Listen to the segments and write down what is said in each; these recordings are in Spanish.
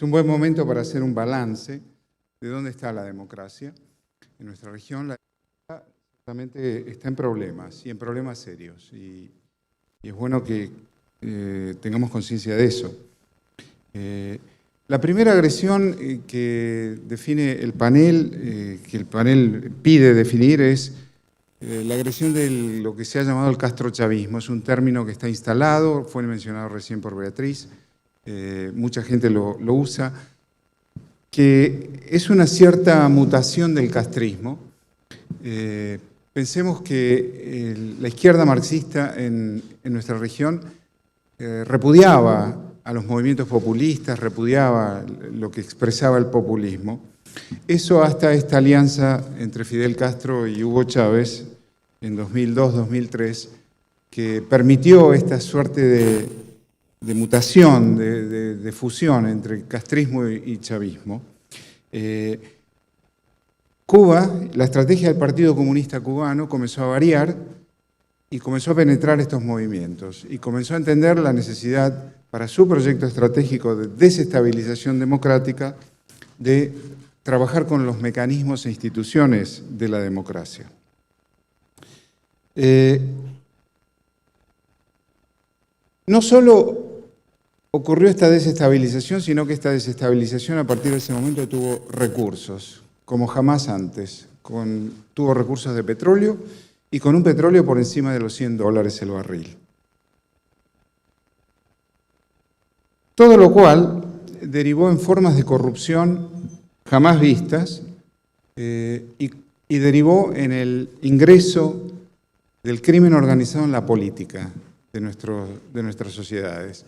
Es un buen momento para hacer un balance de dónde está la democracia. En nuestra región la democracia realmente está en problemas, y en problemas serios. Y es bueno que tengamos conciencia de eso. La primera agresión que define el panel, que el panel pide definir, es la agresión de lo que se ha llamado el castrochavismo. Es un término que está instalado, fue mencionado recién por Beatriz, mucha gente lo usa, que es una cierta mutación del castrismo. Pensemos que la izquierda marxista en nuestra región repudiaba a los movimientos populistas, repudiaba lo que expresaba el populismo. Eso hasta esta alianza entre Fidel Castro y Hugo Chávez en 2002-2003, que permitió esta suerte de mutación, de fusión entre castrismo y chavismo. Cuba, la estrategia del Partido Comunista Cubano comenzó a variar y comenzó a penetrar estos movimientos y comenzó a entender la necesidad para su proyecto estratégico de desestabilización democrática de trabajar con los mecanismos e instituciones de la democracia. No solo ocurrió esta desestabilización, sino que esta desestabilización a partir de ese momento tuvo recursos, como jamás antes. Tuvo recursos de petróleo y con un petróleo por encima de los $100 el barril. Todo lo cual derivó en formas de corrupción jamás vistas y derivó en el ingreso del crimen organizado en la política de nuestras sociedades.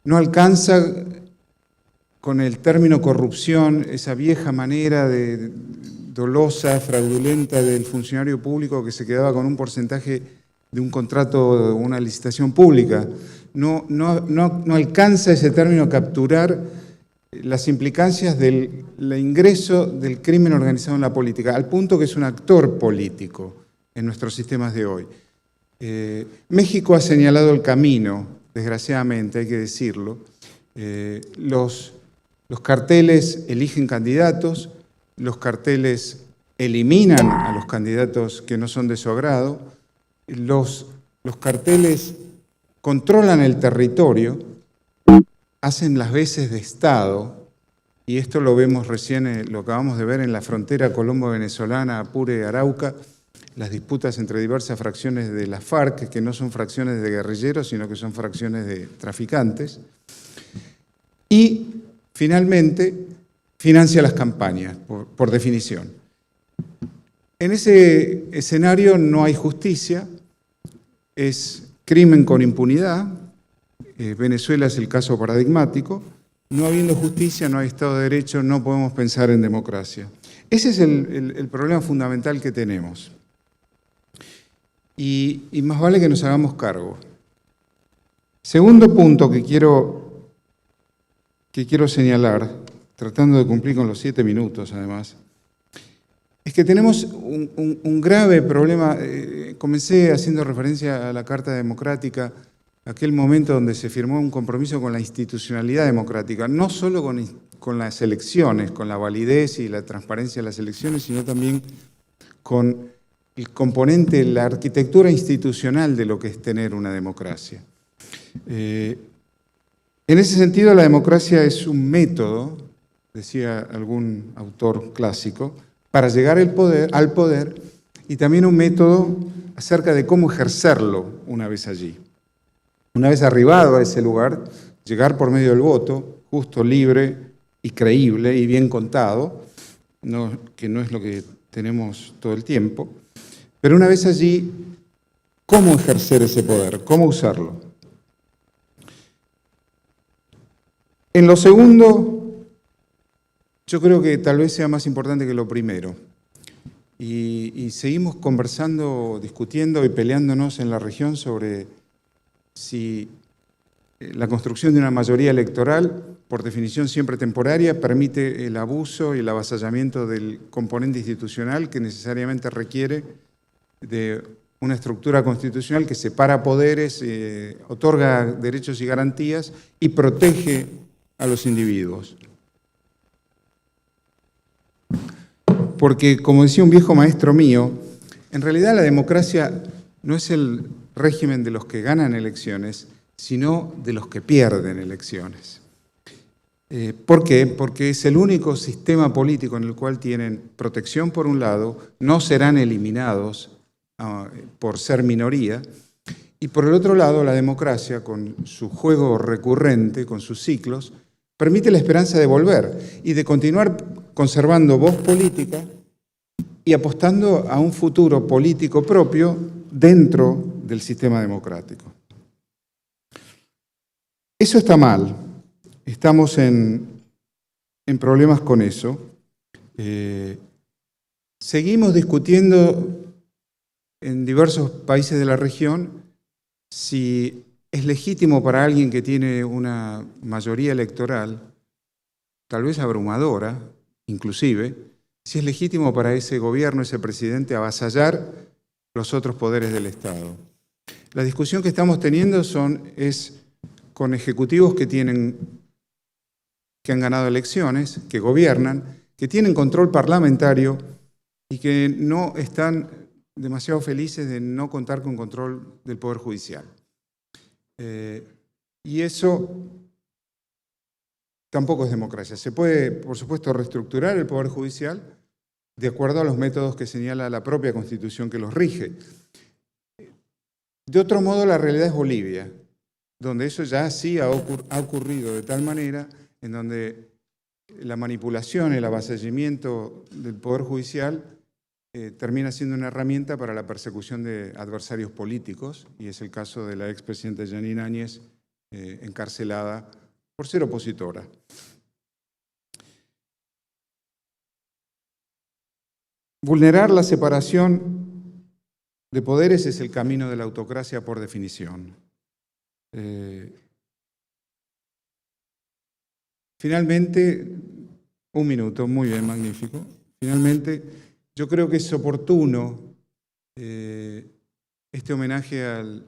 No alcanza con el término corrupción esa vieja manera dolosa, fraudulenta del funcionario público que se quedaba con un porcentaje de un contrato, una licitación pública. No alcanza ese término a capturar las implicancias del ingreso del crimen organizado en la política, al punto que es un actor político en nuestros sistemas de hoy. México ha señalado el camino, desgraciadamente, hay que decirlo. Los carteles eligen candidatos, los carteles eliminan a los candidatos que no son de su agrado, los carteles controlan el territorio, hacen las veces de Estado, y esto lo vemos recién, lo acabamos de ver en la frontera colombo-venezolana, Apure-Arauca, las disputas entre diversas fracciones de la FARC, que no son fracciones de guerrilleros, sino que son fracciones de traficantes. Y, finalmente, financia las campañas, por definición. En ese escenario no hay justicia, es crimen con impunidad. Venezuela es el caso paradigmático. No habiendo justicia, no hay Estado de Derecho, no podemos pensar en democracia. Ese es el problema fundamental que tenemos. Y más vale que nos hagamos cargo. Segundo punto que quiero señalar, tratando de cumplir con los 7 minutos además, es que tenemos un grave problema. Comencé haciendo referencia a la Carta Democrática, aquel momento donde se firmó un compromiso con la institucionalidad democrática, no solo con las elecciones, con la validez y la transparencia de las elecciones, sino también con el componente, la arquitectura institucional de lo que es tener una democracia. En ese sentido, la democracia es un método, decía algún autor clásico, para llegar al poder y también un método acerca de cómo ejercerlo una vez allí. Una vez arribado a ese lugar, llegar por medio del voto, justo, libre y creíble y bien contado, que no es lo que tenemos todo el tiempo, pero una vez allí, ¿cómo ejercer ese poder? ¿Cómo usarlo? En lo segundo, yo creo que tal vez sea más importante que lo primero. Y seguimos conversando, discutiendo y peleándonos en la región sobre si la construcción de una mayoría electoral, por definición siempre temporaria, permite el abuso y el avasallamiento del componente institucional que necesariamente requiere de una estructura constitucional que separa poderes, otorga derechos y garantías y protege a los individuos. Porque, como decía un viejo maestro mío, en realidad la democracia no es el régimen de los que ganan elecciones, sino de los que pierden elecciones. ¿Por qué? Porque es el único sistema político en el cual tienen protección por un lado, no serán eliminados por ser minoría, y por el otro lado la democracia, con su juego recurrente, con sus ciclos, permite la esperanza de volver y de continuar conservando voz política y apostando a un futuro político propio dentro del sistema democrático. Eso está mal. Estamos en problemas con eso. Seguimos discutiendo en diversos países de la región si es legítimo para alguien que tiene una mayoría electoral, tal vez abrumadora, inclusive, si es legítimo para ese gobierno, ese presidente, avasallar los otros poderes del Estado. La discusión que estamos teniendo es con ejecutivos que han ganado elecciones, que gobiernan, que tienen control parlamentario y que no están demasiado felices de no contar con control del Poder Judicial. Y eso tampoco es democracia. Se puede, por supuesto, reestructurar el Poder Judicial de acuerdo a los métodos que señala la propia Constitución que los rige. De otro modo, la realidad es Bolivia, donde eso ya sí ha ocurrido de tal manera en donde la manipulación, el avasallamiento del Poder Judicial termina siendo una herramienta para la persecución de adversarios políticos, y es el caso de la expresidenta Yanine Áñez, encarcelada por ser opositora. Vulnerar la separación de poderes es el camino de la autocracia por definición. Finalmente, un minuto, muy bien, magnífico. Finalmente, yo creo que es oportuno este homenaje al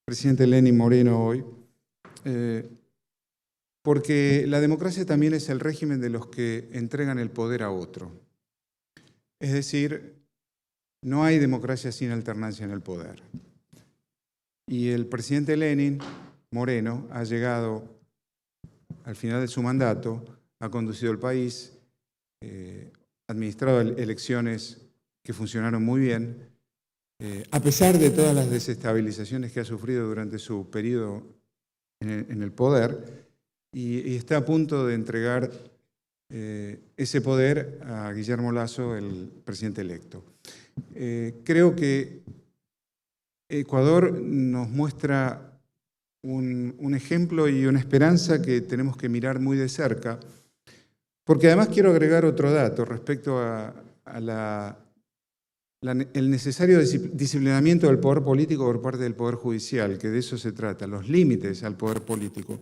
presidente Lenín Moreno hoy, porque la democracia también es el régimen de los que entregan el poder a otro. Es decir, no hay democracia sin alternancia en el poder. Y el presidente Lenín Moreno ha llegado al final de su mandato, ha conducido el país, administrado elecciones que funcionaron muy bien, a pesar de todas las desestabilizaciones que ha sufrido durante su periodo en el poder, y está a punto de entregar ese poder a Guillermo Lasso, el presidente electo. Creo que Ecuador nos muestra un ejemplo y una esperanza que tenemos que mirar muy de cerca, porque además quiero agregar otro dato respecto a el necesario disciplinamiento del poder político por parte del Poder Judicial, que de eso se trata, los límites al poder político.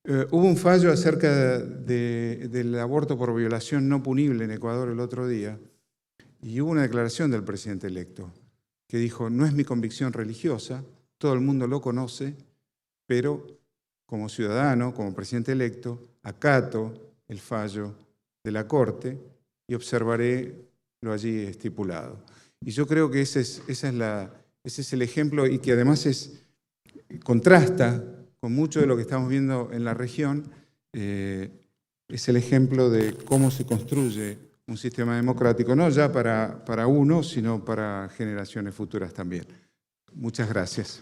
Hubo un fallo acerca del aborto por violación no punible en Ecuador el otro día, y hubo una declaración del presidente electo que dijo: no es mi convicción religiosa, todo el mundo lo conoce, pero como ciudadano, como presidente electo, acato el fallo de la Corte y observaré lo allí estipulado. Y yo creo que ese es el ejemplo, y que además contrasta con mucho de lo que estamos viendo en la región. Es el ejemplo de cómo se construye un sistema democrático, no ya para uno, sino para generaciones futuras también. Muchas gracias.